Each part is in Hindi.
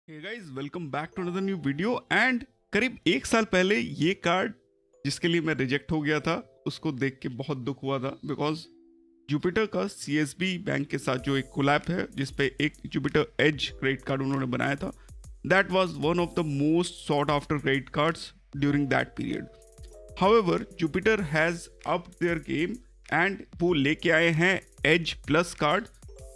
Hey guys, welcome back to another new video. And करीब एक साल पहले ये कार्ड जिसके लिए मैं रिजेक्ट हो गया था उसको देख के बहुत दुख हुआ था, बिकॉज जुपिटर का सीएसबी बैंक के साथ जो एक कोलैब है जिसपे एक जुपिटर एज क्रेडिट कार्ड उन्होंने बनाया था, that was one of the most sought after credit cards during that period. However Jupiter has up their game and वो लेके आए हैं एज प्लस कार्ड,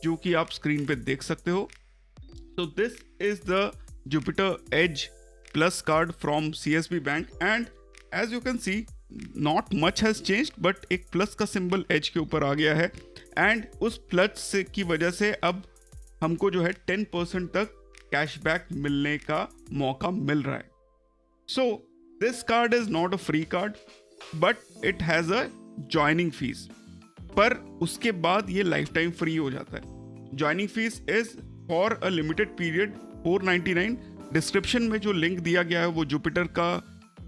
जो कि आप स्क्रीन पे देख सकते हो। So this is the Jupiter Edge Plus card from CSB Bank, and as you can see, not much has changed, but एक प्लस का सिंबल एज के ऊपर आ गया है। एंड उस प्लस से की वजह से अब हमको जो है 10% तक कैशबैक मिलने का मौका मिल रहा है। So this card is not a free card, but it has a joining fees, पर उसके बाद ये लाइफ टाइम फ्री हो जाता है। Joining fees is for a limited period 499। Description में जो लिंक दिया गया है वो जुपिटर का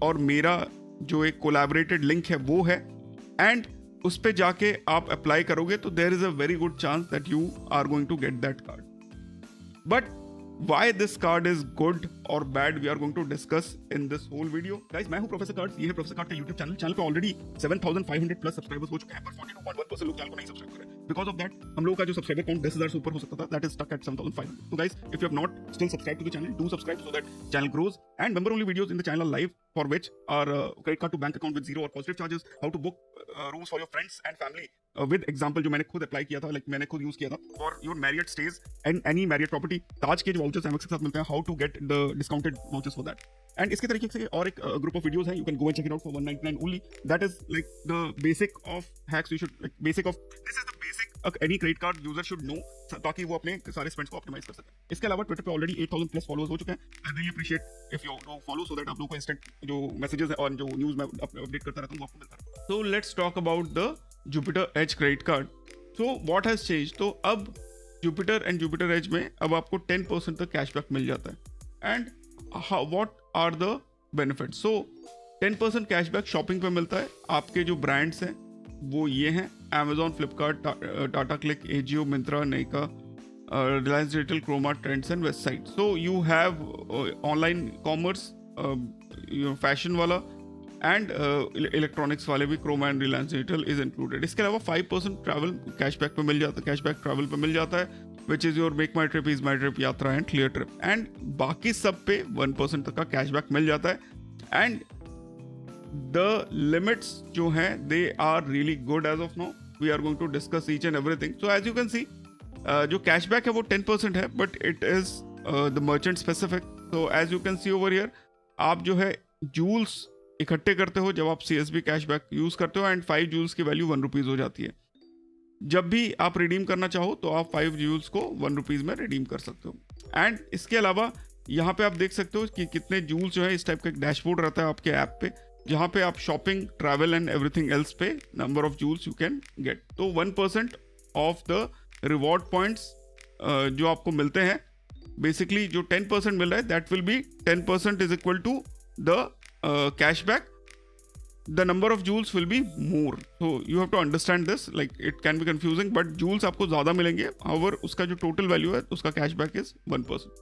और मेरा जो एक कोलैबोरेटेड लिंक है वो है, एंड उस पे जाके आप अप्लाई करोगे तो there is a very good chance that you are going to get that card. But why this card is good or bad, we are going to discuss in this whole video. Guys, मैं हूं प्रोफेसर कार्ड्स, ये है प्रोफेसर कार्ड का यूट्यूब चैनल पे ऑलरेडी 7500 प्लस सब्सक्राइबर्स हो चुके हैं, पर 42.1% लोग चैनल को नहीं सब्सक्राइब कर रहे हैं। बिकॉज ऑफ दैट हम लोगों का जो सब्सक्राइबर काउंट 10,000 से ऊपर हो सकता था, that is stuck at 7500। So guys, if you have not still subscribed to the channel, do subscribe so that channel grows. And member only videos in the channel are live, for which are credit card to bank account with zero or positive charges, how to book rooms for your friends and family with example जो मैंने खुद अप्लाई किया था, मैंने खुद यूज किया था for your Marriott stay and any Marriott property. Taj के जो वाउचर्स एमएक्स के साथ मिलते हैं, how to get the discounted vouchers for that. And इसके तरीके से और एक ग्रुप ऑफ वीडियोस हैं, you can go and check it out for 199 only. That is like the basic of hacks, you should like basic of this is the basic any credit card user should know, ताकि वो अपने सारे स्पेंड्स को ऑप्टिमाइज कर सके। इसके अलावा ट्विटर पे ऑलरेडी 8000 प्लस फॉलोअर्स हो चुके हैं। I really appreciate if you follow, so that आप लोगों को इंस्टेंट जो मैसेजेस और जो न्यूज़ मैं अपडेट करता रहता हूँ वो आपको मिलता है। So let's talk about the Jupiter Edge credit card. So what has change, तो अब जुपिटर एंड जुपिटर एज में अब आपको 10% तक कैशबैक मिल जाता है। And what are the benefits? So 10% cashback shopping पे मिलता है। आपके जो ब्रांड्स हैं वो ये हैं: Amazon, Flipkart, Tata Cliq, Ajio, Myntra, Nykaa, Reliance Digital, Croma, Trends and website. So you have online commerce, fashion वाला एंड इलेक्ट्रॉनिक्स वाले भी, Croma and Reliance Digital is included. इसके अलावा 5% ट्रैवल कैशबैक पे मिल जाता है, कैशबैक ट्रैवल पे मिल जाता है, which is your make my trip, is my trip, यात्रा एंड क्लियर ट्रिप। एंड बाकी सब पे 1% तक का कैशबैक मिल जाता है। एंड द लिमिट्स जो हैं they are really good as of now. We are going to discuss each and everything. So as you can see, जो कैशबैक है वो 10% है, but it is the merchant specific. So as you can see over here, आप जो है जूल्स इकट्ठे करते हो जब आप सीएसबी कैशबैक यूज करते हो, एंड 5 जूल्स की वैल्यू 1 रुपीज़ हो जाती है। जब भी आप रिडीम करना चाहो तो आप 5 जूल्स को 1 रुपीज़ में रिडीम कर सकते हो। एंड इसके अलावा यहाँ पे आप देख सकते हो कि कितने जूल्स जो है, इस टाइप का एक डैशबोर्ड रहता है आपके ऐप पे, जहाँ पे आप shopping, travel and everything else पे number of jewels you can get. तो 1% ऑफ द रिवॉर्ड पॉइंट्स जो आपको मिलते हैं, बेसिकली जो 10% मिल रहा है, that will be 10% is equal to the cashback. The number of joules will be more, so you have to understand this. Like it can be confusing, but joules आपको ज़्यादा मिलेंगे। However, उसका जो total value है उसका cashback is 1%,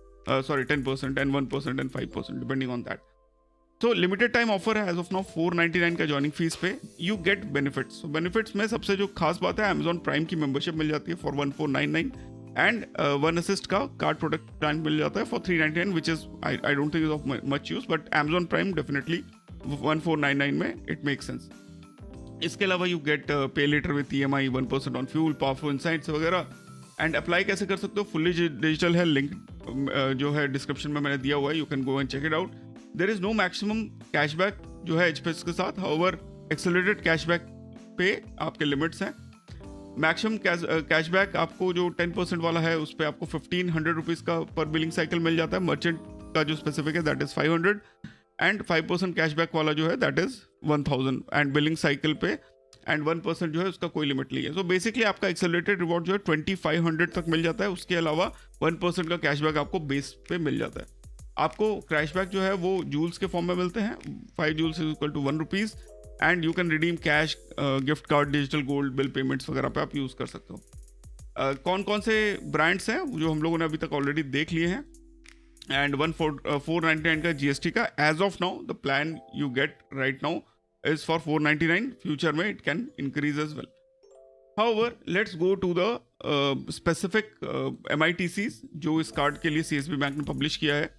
10% and 1% and 5% depending on that. So limited time offer है as of now, 499 का joining fees पे you get benefits. So benefits में सबसे जो खास बात है, Amazon Prime की membership मिल जाती है for 1499, एंड वन असिस्ट का कार्ड प्रोडक्ट प्लान मिल जाता है for 399, which is I don't think is of much use, but Amazon prime definitely 1499 में इट मेक सेंस। इसके अलावा you get pay later with EMI, 1% on fuel, powerful insights वगैरह। एंड अप्लाई कैसे कर सकते हो? फुल्ली डिजिटल है, लिंक जो है डिस्क्रिप्शन में मैंने दिया हुआ है, you can go and check it out. There is no maximum cashback जो है एचपीएस के साथ, हाउएवर एक्सेलरेटेड कैशबैक पे आपके लिमिट्स हैं। मैक्सिमम कैशबैक आपको जो 10% वाला है उस पर आपको 1500 रुपीज़ का पर बिलिंग साइकिल मिल जाता है। मर्चेंट का जो स्पेसिफिक है दैट इज 500, एंड 5% कैशबैक वाला जो है that is 1000 and billing cycle पे, एंड 1% जो है उसका कोई लिमिट नहीं है। सो बेसिकली आपका एक्सेलरेटेड रिवॉर्ड जो है 2500 तक मिल जाता है। उसके अलावा 1% का कैशबैक आपको बेस पे मिल जाता है। आपको कैशबैक जो है वो जूल्स के फॉर्म में मिलते हैं, 5 jewels is equal to 1 rupees, and you can redeem cash, gift card, digital gold, bill payments वगैरह पे आप यूज़ कर सकते हो। कौन कौन से ब्रांड्स हैं जो हम लोगों ने अभी तक ऑलरेडी देख लिए हैं? एंड 499 का GST का. As of now the plan you get right now is for 499. Future में it can increase as well. However, let's go to the specific MITCs जो इस कार्ड के लिए CSB बैंक ने पब्लिश किया है.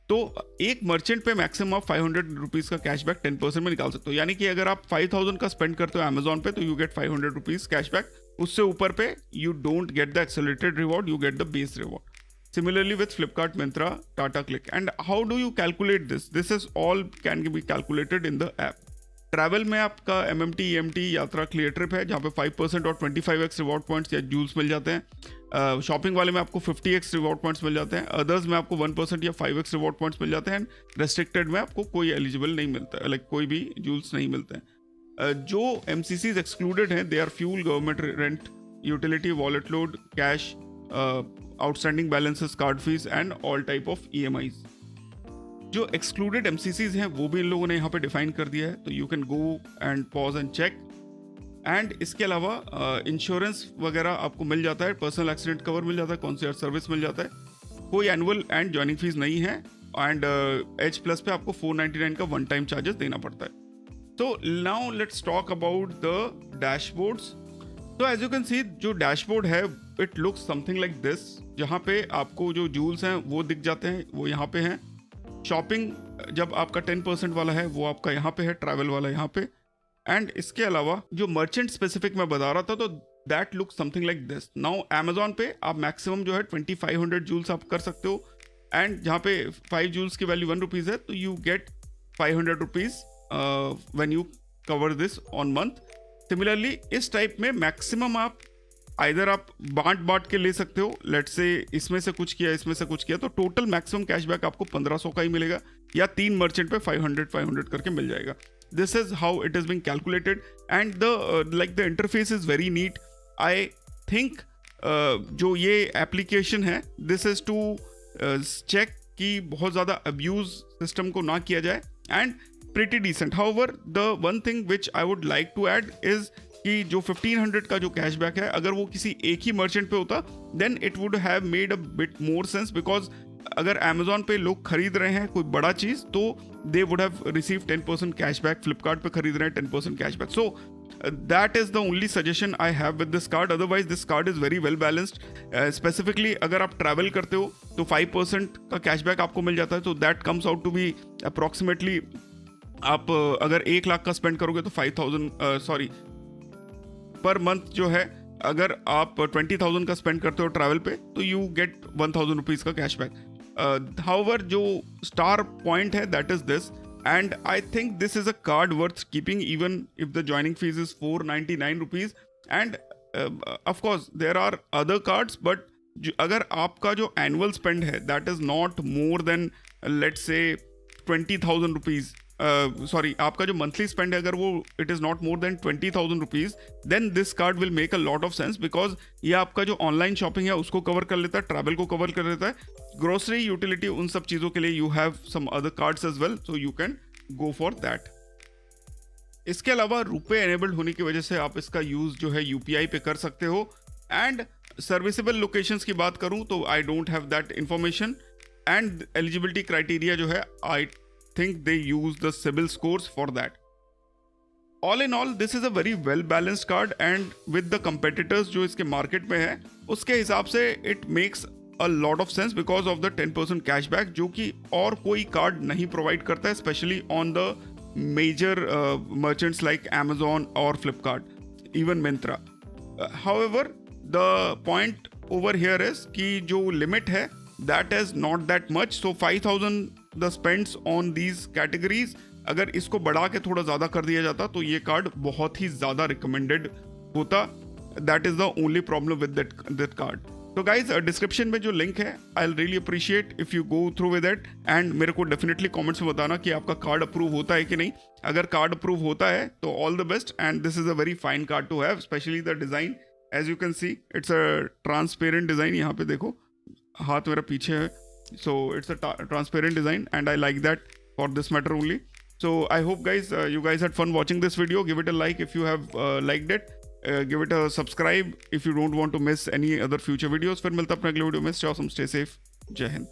तो एक मर्चेंट पे मैक्सिमम आप 500 रुपीज़ का कैशबैक 10% में निकाल सकते हो. यानी कि अगर आप 5000 का स्पेंड करते हो अमेजोन पे तो यू गेट 500 रुपीज़ कैशबैक. उससे ऊपर पे you don't get the accelerated reward, you get the base reward. Similarly with Flipkart, Myntra, Tata Click. And how do you calculate this? This is all can be calculated in the app. Travel में आपका MMT, EMT यात्रा क्लियर ट्रिप है जहाँ पे 5% और 25x रिवॉर्ड पॉइंट्स या जूल्स मिल जाते हैं. शॉपिंग वाले में आपको 50x रिवॉर्ड पॉइंट्स मिल जाते हैं. अदर्स में आपको 1% या 5x रिवॉर्ड पॉइंट्स मिल जाते हैं. रेस्ट्रिक्टेड में आपको कोई एलिजिबल नहीं मिलता है, लाइक कोई भी जूल्स नहीं मिलते हैं. जो MCCs एक्सक्लूडेड हैं they are fuel, government rent, utility, wallet load, cash, outstanding balances, card fees and all type of EMIs. जो एक्सक्लूडेड MCCs हैं वो भी इन लोगों ने यहाँ पे डिफाइन कर दिया है. तो you can go and pause and check. And इसके अलावा इंश्योरेंस वगैरह आपको मिल जाता है. पर्सनल एक्सीडेंट कवर मिल जाता है, कॉन्सियर्ज सर्विस मिल जाता है. कोई एनुअल एंड ज्वाइनिंग फीस नहीं है. एंड H+ पे आपको 499 का वन टाइम चार्जेस देना पड़ता है. तो now let's talk about the dashboards. तो एज यू कैन सी जो डैशबोर्ड है it looks something like this, जहाँ पे आपको जो जूल्स हैं वो दिख जाते हैं, वो यहाँ पे हैं. शॉपिंग जब आपका 10% वाला है वो आपका यहाँ पे है, ट्रैवल वाला यहाँ पे. एंड इसके अलावा जो मर्चेंट स्पेसिफिक मैं बता रहा था तो that look something like this. Now Amazon पे आप मैक्सिमम जो है 2500 जूल्स आप कर सकते हो. एंड जहाँ पे 5 जूल्स की वैल्यू 1 रुपीज़ है तो you gate 500 rupees when you cover this on month. Similarly इस टाइप में मैक्सिमम आप आइदर आप बांट के ले सकते हो. लेट्स से इसमें से कुछ किया, इसमें से कुछ किया, तो टोटल मैक्सिमम कैशबैक आपको 1500 का ही मिलेगा, या 3 मर्चेंट पे 500 करके मिल जाएगा. This is how it is being calculated. And the interface is very neat. I think जो ये एप्लीकेशन है दिस इज टू चेक कि बहुत ज़्यादा अब्यूज सिस्टम को ना किया जाए. And pretty decent. However the one thing which I would like to add is कि जो 1500 का जो कैशबैक है अगर वो किसी एक ही मर्चेंट पे होता then it would have made a bit more sense. Because अगर अमेजोन पे लोग खरीद रहे हैं कोई बड़ा चीज़ तो they would have received 10% cashback. Flipkart पे खरीद रहे हैं 10% cashback. So that is the only suggestion I have with this card. Otherwise this card is very well balanced. Specifically अगर आप ट्रैवल करते हो तो 5% का कैशबैक आपको मिल जाता है. तो that comes out to be approximately, आप अगर 1 लाख का स्पेंड करोगे तो 5000 पर मंथ जो है अगर आप 20,000 का स्पेंड करते हो ट्रैवल पे तो यू गेट 1000 रुपीज़ का कैशबैक. हाउएवर जो स्टार पॉइंट है that is this. And I think this is a card worth keeping even if the joining fees is 499 rupees. And of course there are other cards, but अगर आपका जो एनुअल स्पेंड है that is not more than let's say 20,000 rupees, sorry आपका जो मंथली स्पेंड है अगर वो it is not more than 20,000 rupees, then this card will make a lot of sense. Because ये आपका जो ऑनलाइन शॉपिंग है उसको कवर कर लेता है, ट्रैवल को कवर कर लेता है, ग्रोसरी, यूटिलिटी, उन सब चीज़ों के लिए you have some other cards as well, so you can go for that. इसके अलावा रुपए एनेबल्ड होने की वजह से आप इसका यूज़ जो है UPI पे कर सकते हो. एंड सर्विसेबल लोकेशंस की बात करूँ तो I don't have that information. And eligibility criteria जो है आई think they use the CIBIL scores for that. All in all, this is a very well balanced card and with the competitors जो इसके मार्केट में है उसके हिसाब से it makes a lot of sense because of the 10% cashback जो कि और कोई कार्ड नहीं प्रोवाइड करता है, especially on the major merchants like Amazon or Flipkart, even Myntra. However, the point over here is कि जो limit है that is not that much, so 5,000 the spends on these categories. अगर इसको बढ़ा के थोड़ा ज़्यादा कर दिया जाता तो ये कार्ड बहुत ही ज़्यादा रिकमेंडेड होता. That is the only problem with that card. तो गाइज डिस्क्रिप्शन में जो लिंक है I will really appreciate if you go through with it. And मेरे को डेफिनेटली कमेंट्स में बताना कि आपका कार्ड अप्रूव होता है कि नहीं. अगर कार्ड अप्रूव होता है तो all the best. And this is a very fine card to have, specially the design. As you can see it's a transparent design. यहाँ पे देखो हाथ मेरा पीछे है. So it's a transparent design and I like that for this matter only. So I hope guys you guys had fun watching this video. Give it a like if you have liked it. Give it a subscribe if you don't want to miss any other future videos. फिर मिलता अपने अगले वीडियो में. Stay awesome, stay safe. जय हिंद.